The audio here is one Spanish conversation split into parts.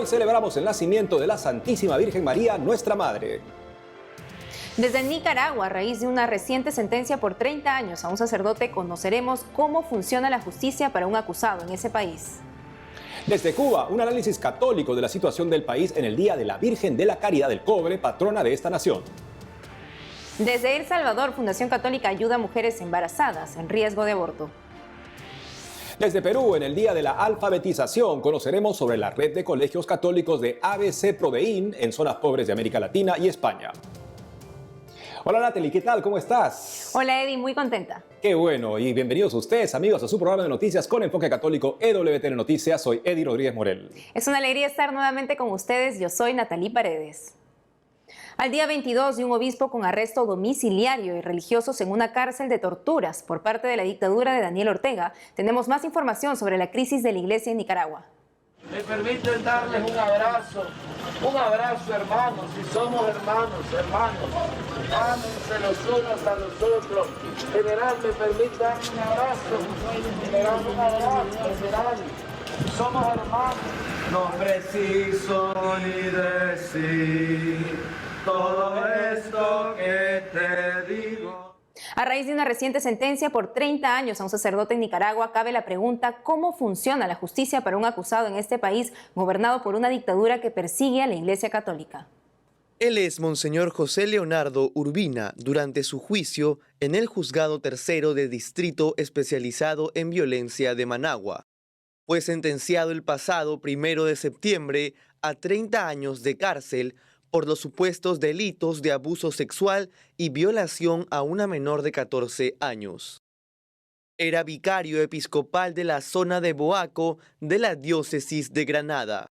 Hoy celebramos el nacimiento de la Santísima Virgen María, nuestra Madre. Desde Nicaragua, a raíz de una reciente sentencia por 30 años a un sacerdote, conoceremos cómo funciona la justicia para un acusado en ese país. Desde Cuba, un análisis católico de la situación del país en el Día de la Virgen de la Caridad del Cobre, patrona de esta nación. Desde El Salvador, Fundación Católica ayuda a mujeres embarazadas en riesgo de aborto. Desde Perú, en el Día de la Alfabetización, conoceremos sobre la red de colegios católicos de ABC Prodeín en zonas pobres de América Latina y España. Hola Natalie, ¿qué tal? ¿Cómo estás? Hola Eddie, muy contenta. Qué bueno, y bienvenidos ustedes, amigos, a su programa de noticias con enfoque católico EWTN Noticias. Soy Eddie Rodríguez Morel. Es una alegría estar nuevamente con ustedes. Yo soy Natalie Paredes. Al día 22 de un obispo con arresto domiciliario y religiosos en una cárcel de torturas por parte de la dictadura de Daniel Ortega, tenemos más información sobre la crisis de la iglesia en Nicaragua. Me permiten darles un abrazo hermanos, si somos hermanos, ámense los unos a los otros. General, me permite dar un abrazo, general, somos hermanos. No preciso ni decir todo esto que te digo. A raíz de una reciente sentencia por 30 años a un sacerdote en Nicaragua, cabe la pregunta: ¿cómo funciona la justicia para un acusado en este país gobernado por una dictadura que persigue a la Iglesia Católica? Él es Monseñor José Leonardo Urbina durante su juicio en el Juzgado Tercero de Distrito Especializado en Violencia de Managua. Fue sentenciado el pasado 1 de septiembre a 30 años de cárcel por los supuestos delitos de abuso sexual y violación a una menor de 14 años. Era vicario episcopal de la zona de Boaco de la diócesis de Granada.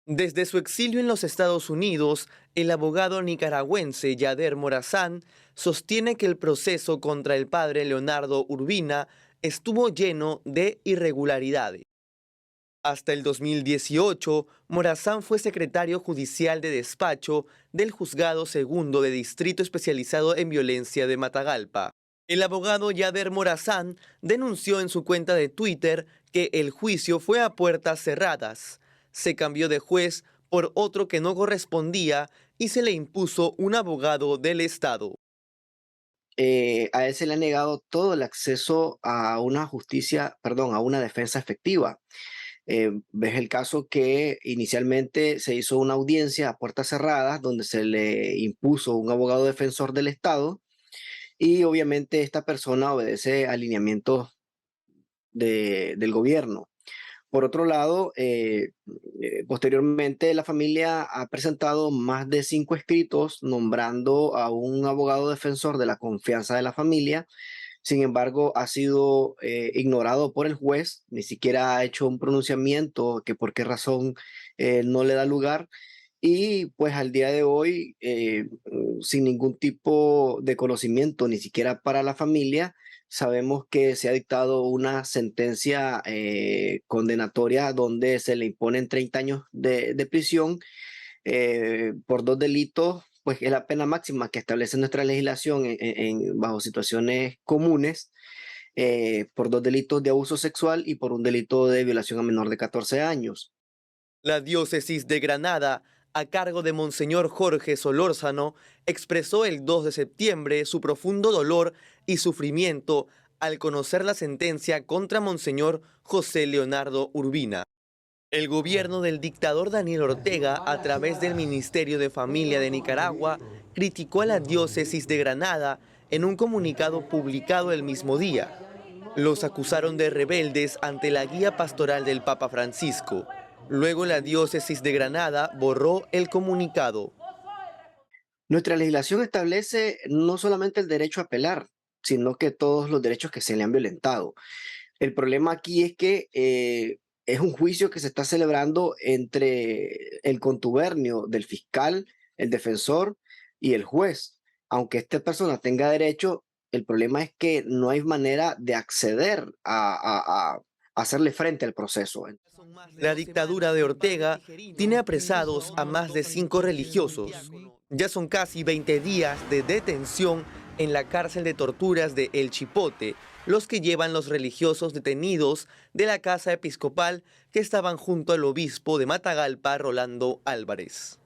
Desde su exilio en los Estados Unidos, el abogado nicaragüense Yader Morazán sostiene que el proceso contra el padre Leonardo Urbina estuvo lleno de irregularidades. Hasta el 2018, Morazán fue secretario judicial de despacho del Juzgado Segundo de Distrito Especializado en Violencia de Matagalpa. El abogado Yader Morazán denunció en su cuenta de Twitter que el juicio fue a puertas cerradas. Se cambió de juez por otro que no correspondía y se le impuso un abogado del Estado. A él se le ha negado todo el acceso a una a una defensa efectiva. Ves el caso que inicialmente se hizo una audiencia a puertas cerradas donde se le impuso un abogado defensor del Estado y obviamente esta persona obedece alineamientos del gobierno. Por otro lado, posteriormente la familia ha presentado más de 5 escritos nombrando a un abogado defensor de la confianza de la familia. Sin embargo, ha sido ignorado por el juez, ni siquiera ha hecho un pronunciamiento que por qué razón no le da lugar. Y pues al día de hoy, sin ningún tipo de conocimiento, ni siquiera para la familia, sabemos que se ha dictado una sentencia condenatoria donde se le imponen 30 años de prisión por 2 delitos, pues es la pena máxima que establece nuestra legislación bajo situaciones comunes, por 2 delitos de abuso sexual y por un delito de violación a menor de 14 años. La diócesis de Granada, a cargo de Monseñor Jorge Solórzano, expresó el 2 de septiembre su profundo dolor y sufrimiento al conocer la sentencia contra Monseñor José Leonardo Urbina. El gobierno del dictador Daniel Ortega, a través del Ministerio de Familia de Nicaragua, criticó a la diócesis de Granada en un comunicado publicado el mismo día. Los acusaron de rebeldes ante la guía pastoral del Papa Francisco. Luego la diócesis de Granada borró el comunicado. Nuestra legislación establece no solamente el derecho a apelar, sino que todos los derechos que se le han violentado. El problema aquí es que es un juicio que se está celebrando entre el contubernio del fiscal, el defensor y el juez. Aunque esta persona tenga derecho, el problema es que no hay manera de acceder a hacerle frente al proceso. La dictadura de Ortega tiene apresados a más de 5 religiosos. Ya son casi 20 días de detención en la cárcel de torturas de El Chipote, los que llevan los religiosos detenidos de la casa episcopal que estaban junto al obispo de Matagalpa, Rolando Álvarez.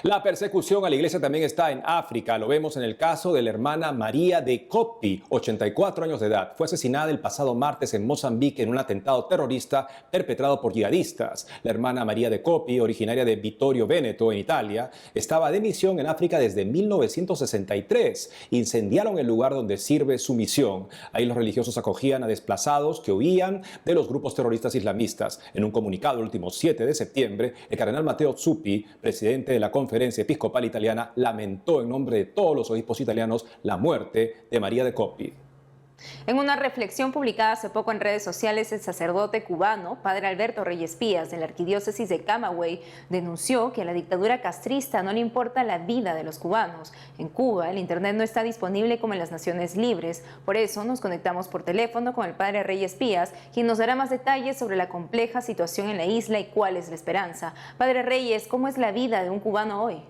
La persecución a la iglesia también está en África. Lo vemos en el caso de la hermana María de Kopi, 84 años de edad. Fue asesinada el pasado martes en Mozambique en un atentado terrorista perpetrado por yihadistas. La hermana María de Kopi, originaria de Vittorio Veneto, en Italia, estaba de misión en África desde 1963. Incendiaron el lugar donde sirve su misión. Ahí los religiosos acogían a desplazados que huían de los grupos terroristas islamistas. En un comunicado el último 7 de septiembre, el cardenal Matteo Zuppi, presidente de la Conferencia Episcopal Italiana, lamentó en nombre de todos los obispos italianos la muerte de María de Kopi. En una reflexión publicada hace poco en redes sociales, el sacerdote cubano, padre Alberto Reyes Pías, de la arquidiócesis de Camagüey, denunció que a la dictadura castrista no le importa la vida de los cubanos. En Cuba, el internet no está disponible como en las naciones libres. Por eso nos conectamos por teléfono con el padre Reyes Pías, quien nos dará más detalles sobre la compleja situación en la isla y cuál es la esperanza. Padre Reyes, ¿cómo es la vida de un cubano hoy?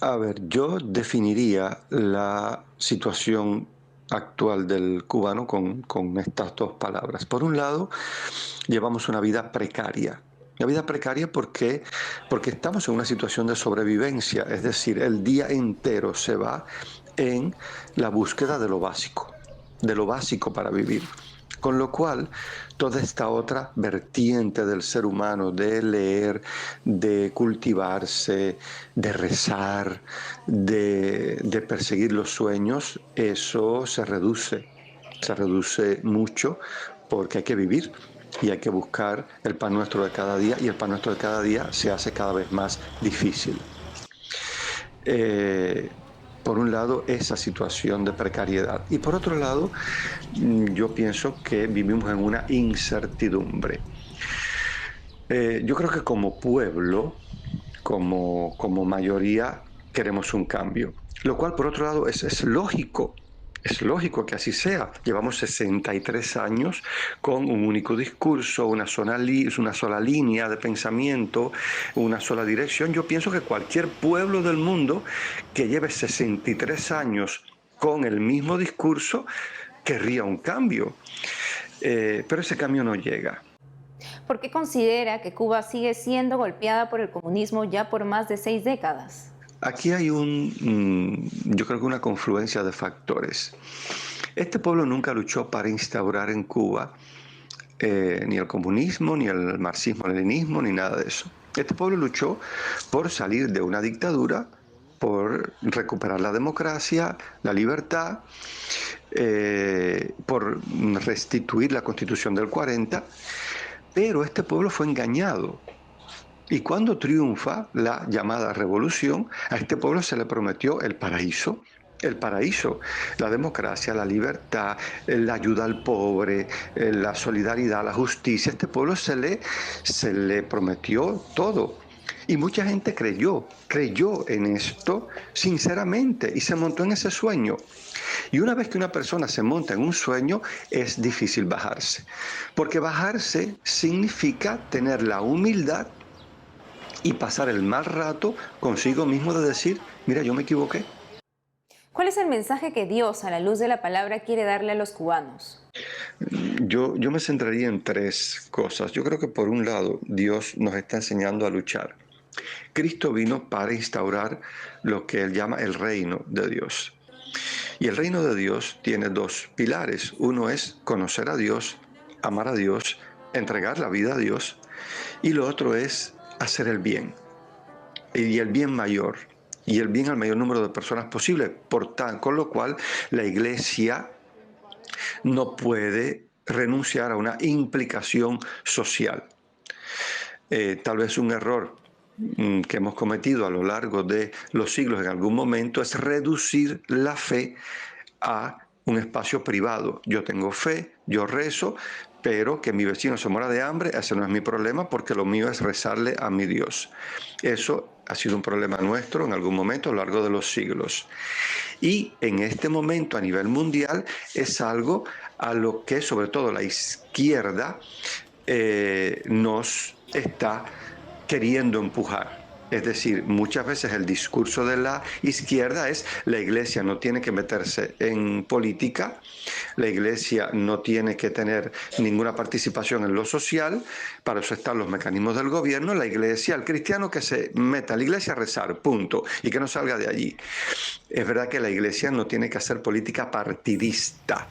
A ver, yo definiría la situación actual del cubano con estas dos palabras. Por un lado, llevamos una vida precaria. Una vida precaria porque estamos en una situación de sobrevivencia, es decir, el día entero se va en la búsqueda de lo básico para vivir. Con lo cual, toda esta otra vertiente del ser humano, de leer, de cultivarse, de rezar, de perseguir los sueños, eso se reduce mucho porque hay que vivir y hay que buscar el pan nuestro de cada día, y el pan nuestro de cada día se hace cada vez más difícil. Por un lado, esa situación de precariedad. Y por otro lado, yo pienso que vivimos en una incertidumbre. Yo creo que como pueblo, como mayoría, queremos un cambio. Lo cual, por otro lado, es lógico. Es lógico que así sea. Llevamos 63 años con un único discurso, una sola línea de pensamiento, una sola dirección. Yo pienso que cualquier pueblo del mundo que lleve 63 años con el mismo discurso querría un cambio. Pero ese cambio no llega. ¿Por qué considera que Cuba sigue siendo golpeada por el comunismo ya por más de 6 décadas? Aquí hay yo creo que una confluencia de factores. Este pueblo nunca luchó para instaurar en Cuba ni el comunismo, ni el marxismo-leninismo, ni nada de eso. Este pueblo luchó por salir de una dictadura, por recuperar la democracia, la libertad, por restituir la Constitución del 40, pero este pueblo fue engañado. Y cuando triunfa la llamada revolución, a este pueblo se le prometió el paraíso, la democracia, la libertad, la ayuda al pobre, la solidaridad, la justicia. A este pueblo se le prometió todo. Y mucha gente creyó en esto sinceramente y se montó en ese sueño. Y una vez que una persona se monta en un sueño, es difícil bajarse. Porque bajarse significa tener la humildad y pasar el mal rato consigo mismo de decir, mira, yo me equivoqué. ¿Cuál es el mensaje que Dios, a la luz de la palabra, quiere darle a los cubanos? Yo me centraría en 3 cosas. Yo creo que por un lado, Dios nos está enseñando a luchar. Cristo vino para instaurar lo que Él llama el reino de Dios. Y el reino de Dios tiene 2 pilares. Uno es conocer a Dios, amar a Dios, entregar la vida a Dios. Y lo otro es hacer el bien, y el bien mayor, y el bien al mayor número de personas posible. Con lo cual, la Iglesia no puede renunciar a una implicación social. Tal vez un error que hemos cometido a lo largo de los siglos en algún momento es reducir la fe a un espacio privado. Yo tengo fe, yo rezo, pero que mi vecino se muera de hambre, ese no es mi problema, porque lo mío es rezarle a mi Dios. Eso ha sido un problema nuestro en algún momento a lo largo de los siglos. Y en este momento a nivel mundial es algo a lo que sobre todo la izquierda nos está queriendo empujar. Es decir, muchas veces el discurso de la izquierda es: la Iglesia no tiene que meterse en política, la Iglesia no tiene que tener ninguna participación en lo social, para eso están los mecanismos del gobierno, la Iglesia, el cristiano que se meta a la Iglesia a rezar, punto, y que no salga de allí. Es verdad que la Iglesia no tiene que hacer política partidista.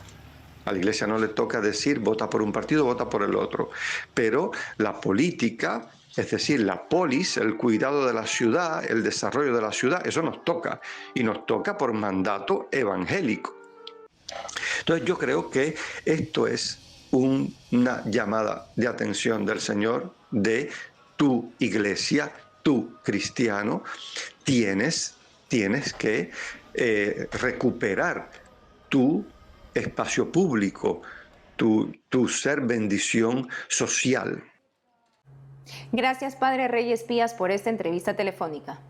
A la Iglesia no le toca decir vota por un partido, vota por el otro, pero la política, es decir, la polis, el cuidado de la ciudad, el desarrollo de la ciudad, eso nos toca, y nos toca por mandato evangélico. Entonces yo creo que esto es una llamada de atención del Señor de: tu Iglesia, tú cristiano, tienes que recuperar tu espacio público, tu ser bendición social. Gracias, Padre Reyes Pías, por esta entrevista telefónica.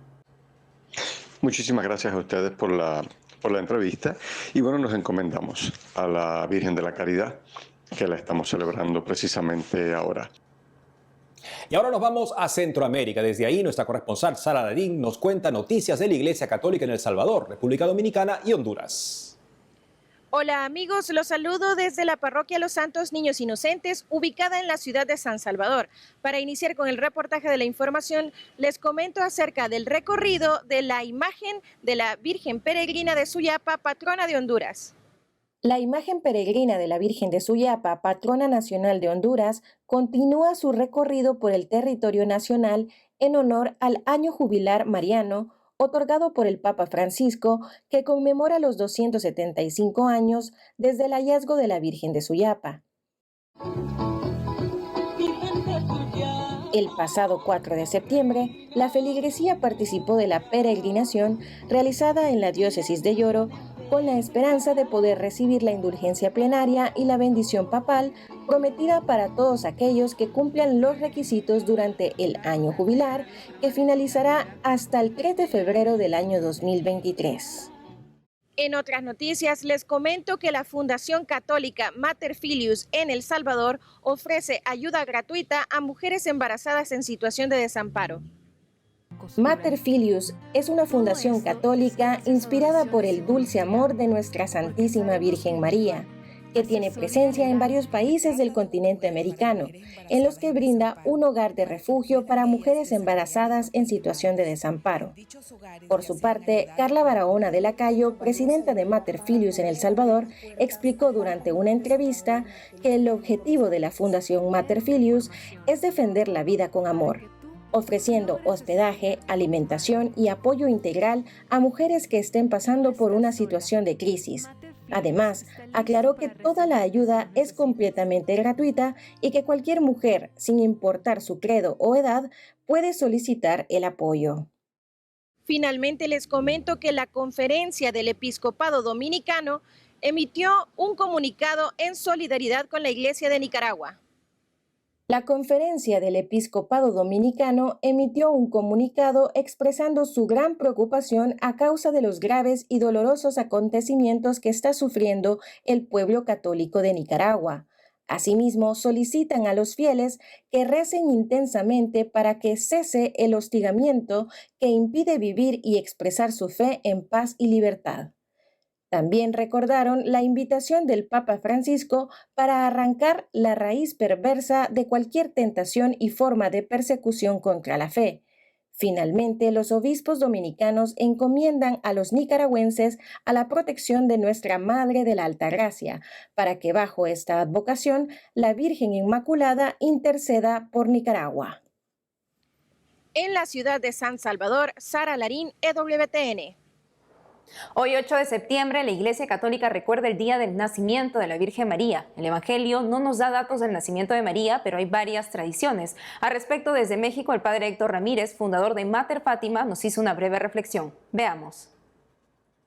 Muchísimas gracias a ustedes por la entrevista, y bueno, nos encomendamos a la Virgen de la Caridad, que la estamos celebrando precisamente ahora. Y ahora nos vamos a Centroamérica. Desde ahí nuestra corresponsal Sara Larín nos cuenta noticias de la Iglesia Católica en El Salvador, República Dominicana y Honduras. Hola amigos, los saludo desde la parroquia Los Santos Niños Inocentes, ubicada en la ciudad de San Salvador. Para iniciar con el reportaje de la información, les comento acerca del recorrido de la imagen de la Virgen Peregrina de Suyapa, patrona de Honduras. La imagen peregrina de la Virgen de Suyapa, patrona nacional de Honduras, continúa su recorrido por el territorio nacional en honor al año jubilar mariano, otorgado por el Papa Francisco, que conmemora los 275 años desde el hallazgo de la Virgen de Suyapa. El pasado 4 de septiembre, la feligresía participó de la peregrinación realizada en la diócesis de Yoro, con la esperanza de poder recibir la indulgencia plenaria y la bendición papal prometida para todos aquellos que cumplan los requisitos durante el año jubilar, que finalizará hasta el 3 de febrero del año 2023. En otras noticias, les comento que la Fundación Católica Mater Filius en El Salvador ofrece ayuda gratuita a mujeres embarazadas en situación de desamparo. Mater Filius es una fundación católica inspirada por el dulce amor de nuestra Santísima Virgen María, que tiene presencia en varios países del continente americano, en los que brinda un hogar de refugio para mujeres embarazadas en situación de desamparo. Por su parte, Carla Barahona de Lacayo, presidenta de Mater Filius en El Salvador, explicó durante una entrevista que el objetivo de la Fundación Mater Filius es defender la vida con amor, ofreciendo hospedaje, alimentación y apoyo integral a mujeres que estén pasando por una situación de crisis. Además, aclaró que toda la ayuda es completamente gratuita y que cualquier mujer, sin importar su credo o edad, puede solicitar el apoyo. Finalmente les comento que la Conferencia del Episcopado Dominicano emitió un comunicado en solidaridad con la Iglesia de Nicaragua. La Conferencia del Episcopado Dominicano emitió un comunicado expresando su gran preocupación a causa de los graves y dolorosos acontecimientos que está sufriendo el pueblo católico de Nicaragua. Asimismo, solicitan a los fieles que recen intensamente para que cese el hostigamiento que impide vivir y expresar su fe en paz y libertad. También recordaron la invitación del Papa Francisco para arrancar la raíz perversa de cualquier tentación y forma de persecución contra la fe. Finalmente, los obispos dominicanos encomiendan a los nicaragüenses a la protección de nuestra Madre de la Altagracia, para que bajo esta advocación la Virgen Inmaculada interceda por Nicaragua. En la ciudad de San Salvador, Sara Larín, EWTN. Hoy, 8 de septiembre, la Iglesia Católica recuerda el día del nacimiento de la Virgen María. El Evangelio no nos da datos del nacimiento de María, pero hay varias tradiciones. Al respecto, desde México, el padre Héctor Ramírez, fundador de Mater Fátima, nos hizo una breve reflexión. Veamos.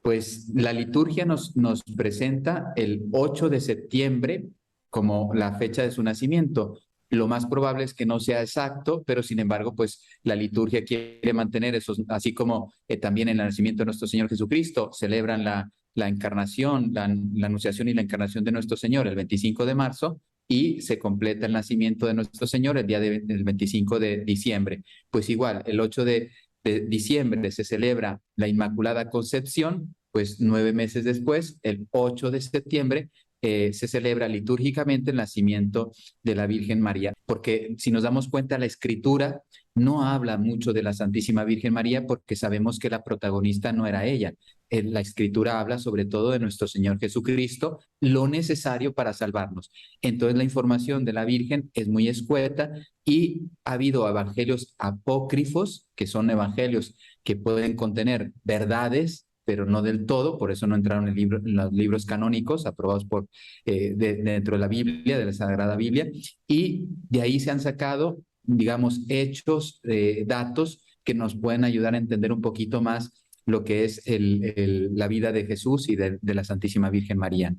Pues la liturgia nos presenta el 8 de septiembre como la fecha de su nacimiento. Lo más probable es que no sea exacto, pero sin embargo, pues la liturgia quiere mantener eso, así como también en el nacimiento de nuestro Señor Jesucristo celebran la encarnación, la anunciación y la encarnación de nuestro Señor el 25 de marzo y se completa el nacimiento de nuestro Señor el día del 25 de diciembre. Pues igual, el 8 de de diciembre se celebra la Inmaculada Concepción, pues 9 meses después, el 8 de septiembre, se celebra litúrgicamente el nacimiento de la Virgen María. Porque si nos damos cuenta, la Escritura no habla mucho de la Santísima Virgen María porque sabemos que la protagonista no era ella. La Escritura habla sobre todo de nuestro Señor Jesucristo, lo necesario para salvarnos. Entonces la información de la Virgen es muy escueta y ha habido evangelios apócrifos, que son evangelios que pueden contener verdades, pero no del todo, por eso no entraron en los libros canónicos aprobados por dentro de la Biblia, de la Sagrada Biblia, y de ahí se han sacado, digamos, hechos, datos que nos pueden ayudar a entender un poquito más lo que es la vida de Jesús y de la Santísima Virgen María.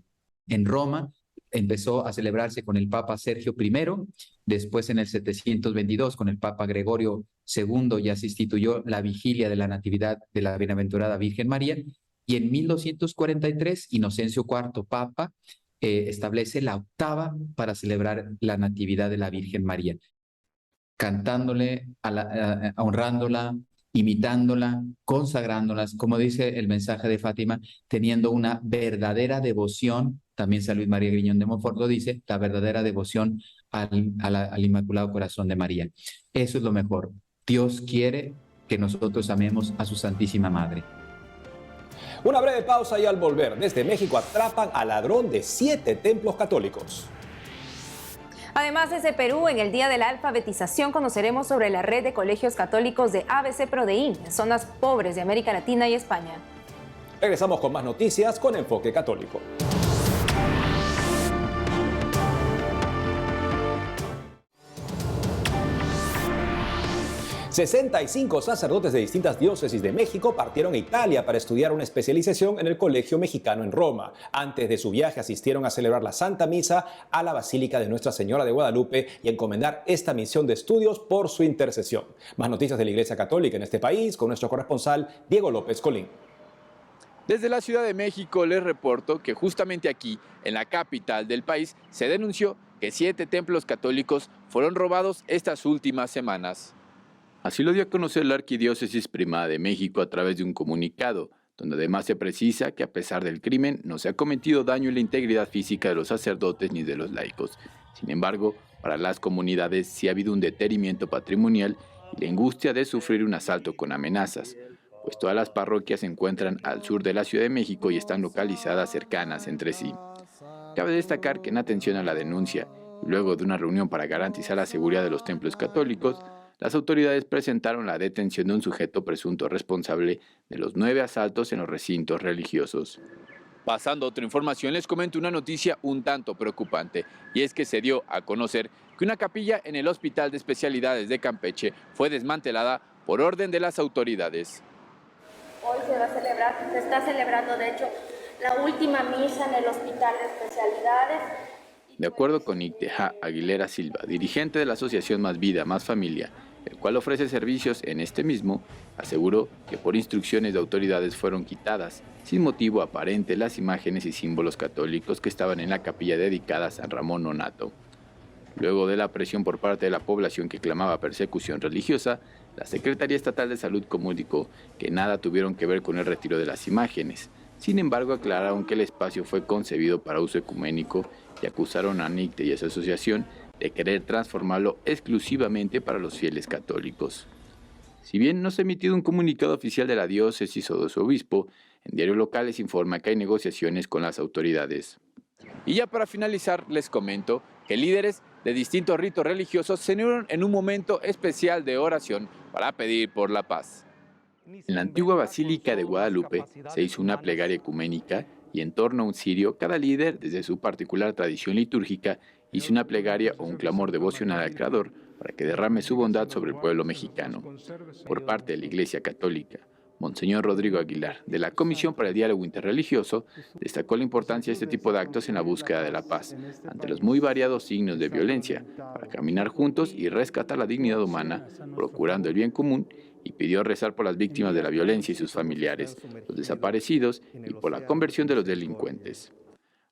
En Roma empezó a celebrarse con el Papa Sergio I, después en el 722 con el Papa Gregorio II ya se instituyó la vigilia de la Natividad de la Bienaventurada Virgen María, y en 1243 Inocencio IV, Papa, establece la octava para celebrar la Natividad de la Virgen María, cantándole, honrándola, imitándola, consagrándolas, como dice el mensaje de Fátima, teniendo una verdadera devoción. También San Luis María Griñón de Montfort lo dice, la verdadera devoción al Inmaculado Corazón de María. Eso es lo mejor. Dios quiere que nosotros amemos a su Santísima Madre. Una breve pausa y al volver, desde México atrapan al ladrón de 7 templos católicos. Además, desde Perú, en el Día de la Alfabetización, conoceremos sobre la red de colegios católicos de ABC Prodeín en zonas pobres de América Latina y España. Regresamos con más noticias con Enfoque Católico. ...65 sacerdotes de distintas diócesis de México partieron a Italia para estudiar una especialización en el Colegio Mexicano en Roma. Antes de su viaje asistieron a celebrar la Santa Misa a la Basílica de Nuestra Señora de Guadalupe y encomendar esta misión de estudios por su intercesión. Más noticias de la Iglesia Católica en este país con nuestro corresponsal Diego López Colín. Desde la Ciudad de México les reporto que justamente aquí, en la capital del país, se denunció que 7 templos católicos fueron robados estas últimas semanas. Así lo dio a conocer la Arquidiócesis Primada de México a través de un comunicado, donde además se precisa que a pesar del crimen no se ha cometido daño en la integridad física de los sacerdotes ni de los laicos. Sin embargo, para las comunidades sí ha habido un deterioro patrimonial y la angustia de sufrir un asalto con amenazas, pues todas las parroquias se encuentran al sur de la Ciudad de México y están localizadas cercanas entre sí. Cabe destacar que en atención a la denuncia, y luego de una reunión para garantizar la seguridad de los templos católicos, las autoridades presentaron la detención de un sujeto presunto responsable de los 9 asaltos en los recintos religiosos. Pasando a otra información, les comento una noticia un tanto preocupante, y es que se dio a conocer que una capilla en el Hospital de Especialidades de Campeche fue desmantelada por orden de las autoridades. Hoy se está celebrando de hecho la última misa en el Hospital de Especialidades. De acuerdo con Icteja Aguilera Silva, dirigente de la asociación Más Vida, Más Familia, el cual ofrece servicios en este mismo, aseguró que por instrucciones de autoridades fueron quitadas, sin motivo aparente, las imágenes y símbolos católicos que estaban en la capilla dedicada a San Ramón Nonnato. Luego de la presión por parte de la población que clamaba persecución religiosa, la Secretaría Estatal de Salud comunicó que nada tuvieron que ver con el retiro de las imágenes. Sin embargo, aclararon que el espacio fue concebido para uso ecuménico y acusaron a NICTE y a su asociación de querer transformarlo exclusivamente para los fieles católicos. Si bien no se ha emitido un comunicado oficial de la diócesis o de su obispo, en diarios locales informa que hay negociaciones con las autoridades. Y ya para finalizar, les comento que líderes de distintos ritos religiosos se unieron en un momento especial de oración para pedir por la paz. En la antigua Basílica de Guadalupe se hizo una plegaria ecuménica y en torno a un cirio, cada líder, desde su particular tradición litúrgica, hizo una plegaria o un clamor devocional al Creador para que derrame su bondad sobre el pueblo mexicano. Por parte de la Iglesia Católica, Monseñor Rodrigo Aguilar, de la Comisión para el Diálogo Interreligioso, destacó la importancia de este tipo de actos en la búsqueda de la paz, ante los muy variados signos de violencia, para caminar juntos y rescatar la dignidad humana, procurando el bien común, y pidió rezar por las víctimas de la violencia y sus familiares, los desaparecidos y por la conversión de los delincuentes.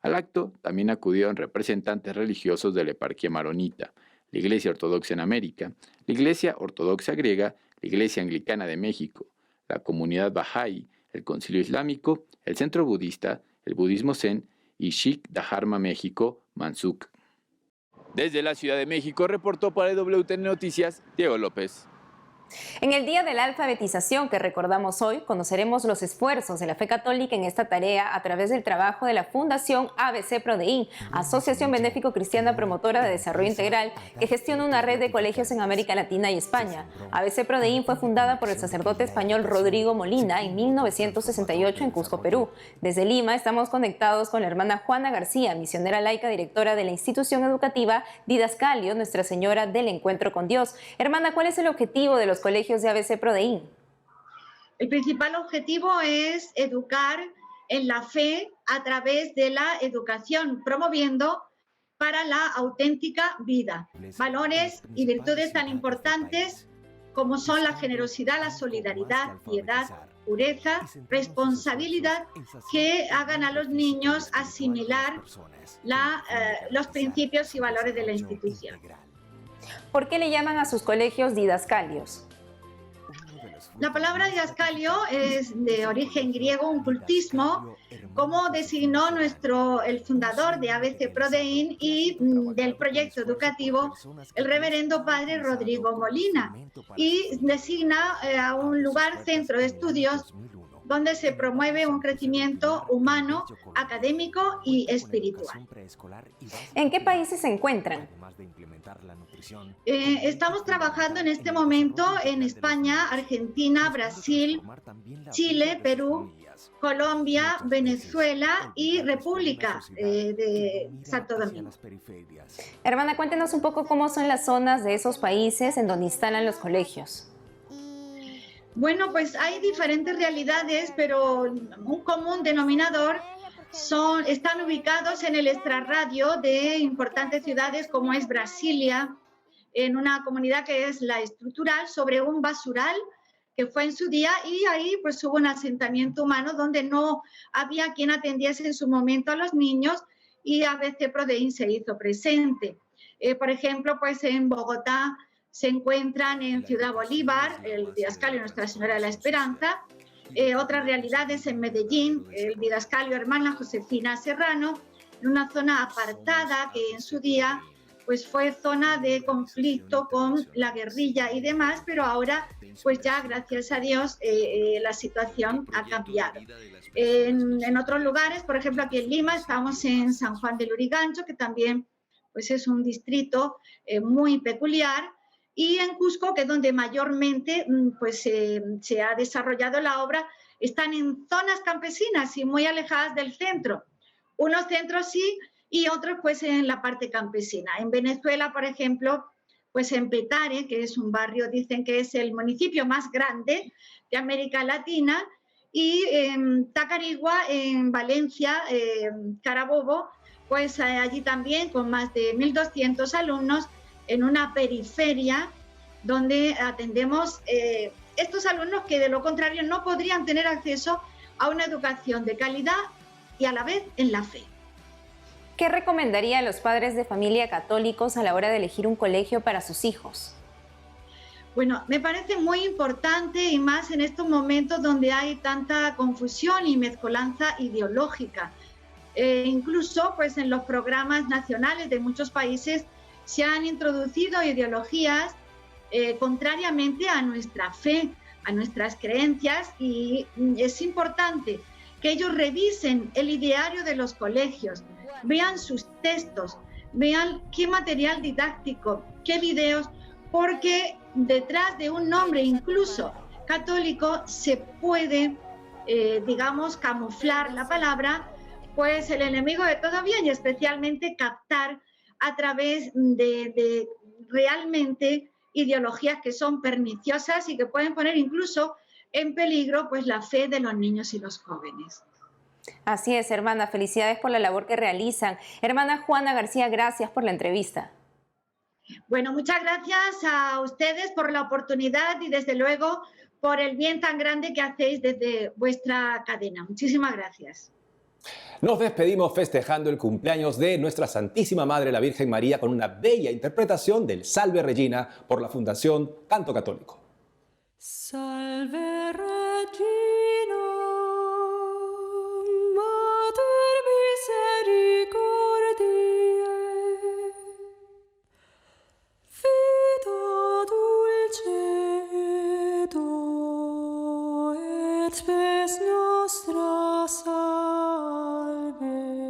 Al acto también acudieron representantes religiosos de la eparquía maronita, la Iglesia Ortodoxa en América, la Iglesia Ortodoxa Griega, la Iglesia Anglicana de México, la Comunidad Bahá'í, el Concilio Islámico, el Centro Budista, el Budismo Zen y Sikh Dharma México, Mansuk. Desde la Ciudad de México reportó para WTN Noticias Diego López. En el Día de la Alfabetización que recordamos hoy, conoceremos los esfuerzos de la fe católica en esta tarea a través del trabajo de la Fundación ABC Prodeín, Asociación Benéfico Cristiana Promotora de Desarrollo Integral, que gestiona una red de colegios en América Latina y España. ABC Prodeín fue fundada por el sacerdote español Rodrigo Molina en 1968 en Cusco, Perú. Desde Lima estamos conectados con la hermana Juana García, misionera laica, directora de la institución educativa Didascalio, Nuestra Señora del Encuentro con Dios. Hermana, ¿cuál es el objetivo de los colegios de ABC Prodeín? El principal objetivo es educar en la fe a través de la educación, promoviendo para la auténtica vida valores y virtudes tan importantes como son la generosidad, la solidaridad, piedad, pureza, responsabilidad, que hagan a los niños asimilar los principios y valores de la institución. ¿Por qué le llaman a sus colegios didascalios? La palabra didascalio es de origen griego, un cultismo, como designó el fundador de ABC Prodeín y del proyecto educativo, el reverendo padre Rodrigo Molina, y designa a un lugar, centro de estudios, donde se promueve un crecimiento humano, académico y espiritual. ¿En qué países se encuentran? Estamos trabajando en este momento en España, Argentina, Brasil, Chile, Perú, Colombia, Venezuela y República de Santo Domingo. Hermana, cuéntenos un poco cómo son las zonas de esos países en donde instalan los colegios. Bueno, pues hay diferentes realidades, pero un común denominador están ubicados en el extrarradio de importantes ciudades como es Brasilia, en una comunidad que es la estructural, sobre un basural que fue en su día, y ahí pues hubo un asentamiento humano donde no había quien atendiese en su momento a los niños, y ABC Prodeín se hizo presente. Por ejemplo, pues en Bogotá se encuentran, en Ciudad Bolívar, el Didascalio Nuestra Señora de la Esperanza. Otras realidades en Medellín, el Didascalio Hermana Josefina Serrano, en una zona apartada que en su día pues fue zona de conflicto con la guerrilla y demás, pero ahora pues ya gracias a Dios la situación ha cambiado. En otros lugares, por ejemplo aquí en Lima, estamos en San Juan del Lurigancho, que también pues es un distrito muy peculiar, y en Cusco, que es donde mayormente pues, se ha desarrollado la obra, están en zonas campesinas y muy alejadas del centro. Unos centros sí y otros pues en la parte campesina. En Venezuela, por ejemplo, pues en Petare, que es un barrio, dicen que es el municipio más grande de América Latina, y en Tacarigua, en Valencia, Carabobo, pues allí también con más de 1.200 alumnos, en una periferia donde atendemos estos alumnos que de lo contrario no podrían tener acceso a una educación de calidad y a la vez en la fe. ¿Qué recomendaría a los padres de familia católicos a la hora de elegir un colegio para sus hijos? Bueno, me parece muy importante, y más en estos momentos donde hay tanta confusión y mezcolanza ideológica. Incluso pues en los programas nacionales de muchos países se han introducido ideologías contrariamente a nuestra fe, a nuestras creencias, y es importante que ellos revisen el ideario de los colegios, vean sus textos, vean qué material didáctico, qué videos, porque detrás de un nombre incluso católico se puede, digamos, camuflar la palabra, pues el enemigo de todo bien, y especialmente captar a través de realmente ideologías que son perniciosas y que pueden poner incluso en peligro pues la fe de los niños y los jóvenes. Así es, hermana. Felicidades por la labor que realizan. Hermana Juana García, gracias por la entrevista. Bueno, muchas gracias a ustedes por la oportunidad y desde luego por el bien tan grande que hacéis desde vuestra cadena. Muchísimas gracias. Nos despedimos festejando el cumpleaños de nuestra Santísima Madre, la Virgen María, con una bella interpretación del Salve Regina por la Fundación Canto Católico. Salve Regina, Mater misericordiae, vita dulcedo et spes nostra salve.